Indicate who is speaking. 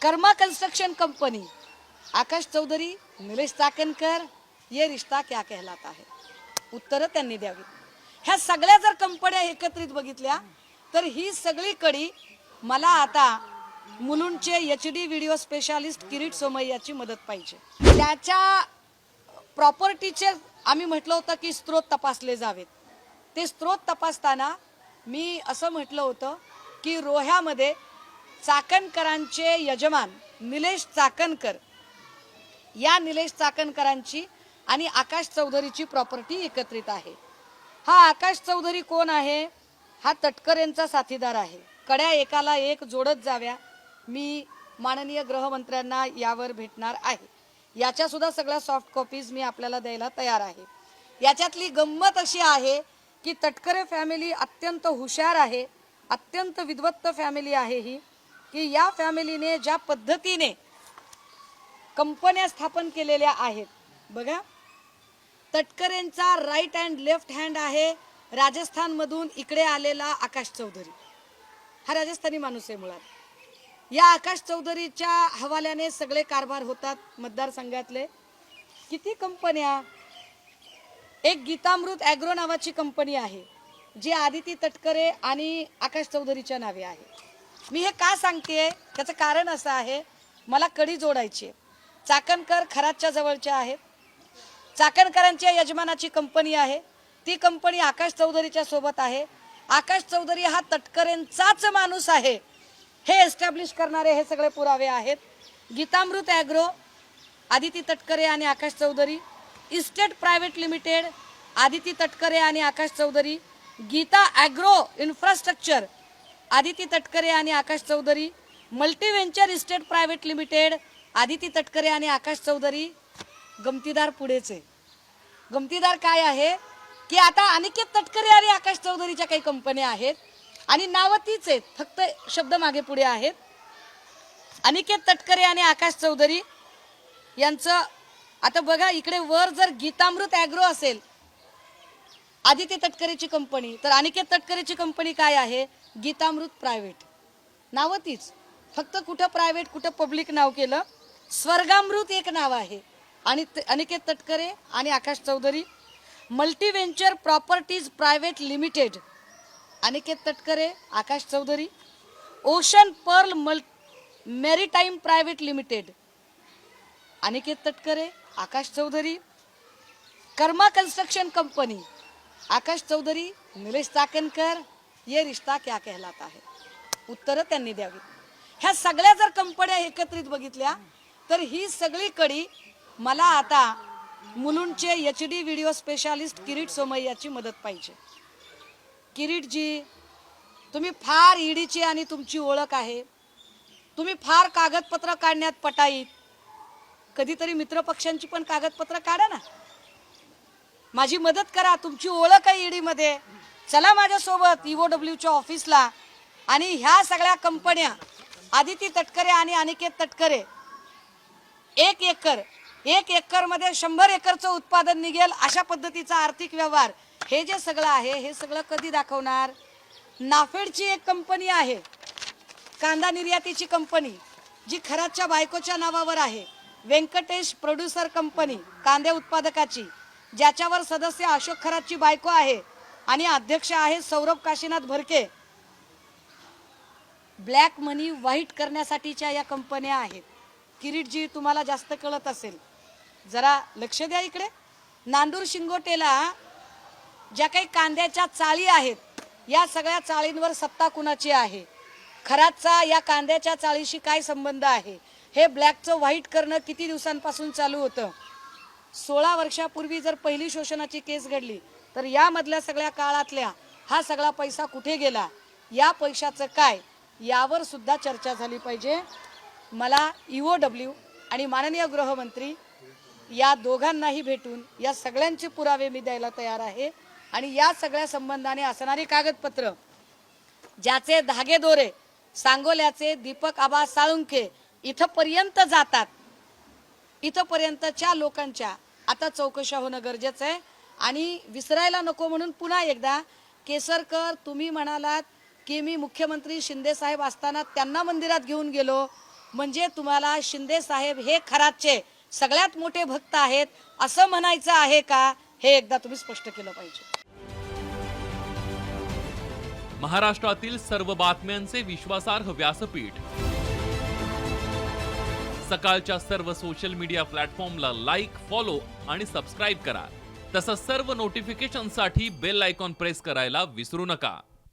Speaker 1: कर्मा construction company, Akash Chaudhari, Nilesh Chakankar, ये रिश्ता क्या कहलाता है, उत्तर त्यांनी द्यावी। ह्या सगळ्या जर कंपन्या एकत्रित बघितल्या तर ही सगळी कडी मला आता मुलुंडचे HD व्हिडिओ स्पेशालिस्ट किरीट सोमय्याची मदत पाहिजे। त्याच्या प्रॉपर्टीचे आम्ही म्हटलं होतं की स्रोत तपासले जावेत। ते स्रोत तपासताना मी असं म्हटलं होतं की रोह्यामध्ये चाकणकरांचे यजमान निलेश चाकणकर, या निलेश चाकणकरांची आणि आकाश चौधरीची प्रॉपर्टी एकत्रित आहे। हा आकाश चौधरी कोण आहे? हा तटकरेंचा साथीदार आहे। कड्या एकाला एक जोडत जाव्या, मी माननीय गृहमंत्र्यांना यावर भेटणार आहे। याच्या सुद्धा सगळ्या सॉफ्ट कॉपीज मी आपल्याला द्यायला तयार आहे। याच्यातली गंमत अशी आहे की तटकरे फॅमिली अत्यंत हुशार आहे, अत्यंत विद्वत्त फॅमिली आहे ही, की या फॅमिलीने ज्या पद्धतीने कंपन्या स्थापन केलेल्या आहेत बघा। तटकरेंचा राईट हँड लेफ्ट हँड आहे राजस्थान मधून इकडे आलेला आकाश चौधरी। हा राजस्थानी माणूस आहे मुळात। या आकाश चौधरीच्या हवाल्याने सगळे कारभार होतात मतदारसंघातले। किती कंपन्या, एक गीतामृत ॲग्रो नावाची कंपनी आहे जी आदिती तटकरे आणि आकाश चौधरीच्या नावे आहे। मी हे का सांगतेय त्याचं कारण असं आहे, मला कडी जोडायची आहे। चाकणकर खरातच्या जवळच्या आहेत, चाकणकरांच्या यजमानाची कंपनी आहे, ती कंपनी आकाश चौधरीच्या सोबत आहे। आकाश चौधरी हा तटकरेंचाच माणूस आहे हे एस्टॅब्लिश करणारे हे सगळे पुरावे आहेत। गीतामृत ॲग्रो, आदिती तटकरे आणि Akash Chaudhari, estate private limited, Aditi Tatkare आणि आकाश चौधरी, गीता ॲग्रो इन्फ्रास्ट्रक्चर, आदिती तटकरे आणि Akash Chaudhari, multi venture estate private limited, Aditi Tatkare आणि आकाश चौधरी। गमतीदार पुढेच आहे। गमतीदार काय आहे की आता अनिकेत तटकरे आणि आकाश चौधरीच्या काही कंपन्या आहेत आणि नावं तीच आहेत, फक्त शब्द मागे पुढे आहेत। अनिकेत तटकरे आणि आकाश चौधरी यांचं आता बघा, इकडे वर जर गीतामृत ॲग्रो असेल आदिती तटकरेची कंपनी, तर अनिकेत तटकरेची कंपनी काय आहे? गीतामृत प्रायव्हेट, नावं तीच, फक्त कुठं प्रायव्हेट कुठं पब्लिक नाव केलं। स्वर्गामृत एक नाव आहे आणि अनिकेत तटकरे आणि Akash Chaudhari. Multi venture properties private limited, Aniket Tatkare Akash Chaudhari. Ocean pearl maritime private limited, Aniket Tatkare Akash Chaudhari. Karma construction company, Akash Chaudhari, Nilesh Chakankar, ये रिश्ता क्या कहलाता है, उत्तर त्यांनी द्यावी। ह्या सगळ्या जर कंपन्या एकत्रित बघितल्या तर ही सगळी कडी मला आता मुलुंडचे HD व्हिडिओ स्पेशालिस्ट किरीट सोमय्याची मदत पाहिजे। किरीटजी, तुम्ही फार ईडीची आणि तुमची ओळख आहे, तुम्ही फार कागदपत्र काढण्यात पटाईत, कधीतरी मित्रपक्षांची पण कागदपत्र काढा ना, माझी मदत करा। तुमची ओळख आहे ईडी मध्ये, चला माझ्यासोबत EOWच्या ऑफिसला आणि ह्या सगळ्या कंपन्या आदिती तटकरे आणि अनिकेत तटकरे, एक एकर मध्ये 100 एकरचं उत्पादन निघेल अशा पद्धतीचा आर्थिक व्यवहार, हे जे सगळं आहे हे सगळं कधी दाखवणार? नाफेडची एक कंपनी आहे, कांदा निर्यातीची कंपनी, जी खरातच्या बायकोच्या नावावर आहे। व्यंकटेश प्रोड्युसर कंपनी, कांद्या उत्पादकाची, ज्याच्यावर सदस्य अशोक खरातची बायको आहे आणि अध्यक्ष आहे सौरभ काशीनाथ भरके। ब्लॅक मनी व्हाईट करण्यासाठीच्या या कंपन्या आहेत। किरीटजी, तुम्हाला जास्त कळत असेल, जरा लक्ष द्या इकडे। नांदूर शिंगोटेला ज्या काही कांद्याच्या चाळी आहेत, या सगळ्या चाळींवर सत्ता कुणाची आहे? खरातचा या कांद्याच्या चाळीशी काय संबंध आहे? हे ब्लॅकचं व्हाईट करणं किती दिवसांपासून चालू होतं? 16 वर्षापूर्वी जर पहिली शोषणाची केस घडली तर यामधल्या सगळ्या काळातल्या हा सगळा पैसा कुठे गेला, या पैशाचं काय, यावर सुद्धा चर्चा झाली पाहिजे। मला EOW आणि माननीय गृहमंत्री या दोघांनाही भेटून या सगळ्यांचे पुरावे मी द्यायला तयार आहे आणि या सगळ्या संबंधाने असणारी कागदपत्र, ज्याचे धागेदोरे सांगोल्याचे दीपक आबा साळुंखे इथपर्यंत जातात, इथपर्यंतच्या लोकांच्या आता चौकशा होणं गरजेचं आहे। आणि विसरायला नको म्हणून पुन्हा एकदा, केसरकर, तुम्ही म्हणालात की मी मुख्यमंत्री शिंदे साहेब असताना त्यांना मंदिरात घेऊन गेलो, म्हणजे तुम्हाला शिंदे साहेब हे खराचे सगळ्यात मोठे भक्त आहेत असं म्हणायचं आहे का, हे एकदा तुम्ही स्पष्ट केलं पाहिजे.
Speaker 2: महाराष्ट्रातील सर्व बातम्यांचे विश्वासार्ह व्यासपीठ. सकाळच्या सर्व सोशल मीडिया प्लॅटफॉर्मला लाईक, फॉलो आणि सबस्क्राईब करा. तसंच सर्व नोटिफिकेशनसाठी बेल आयकॉन प्रेस करायला विसरू नका.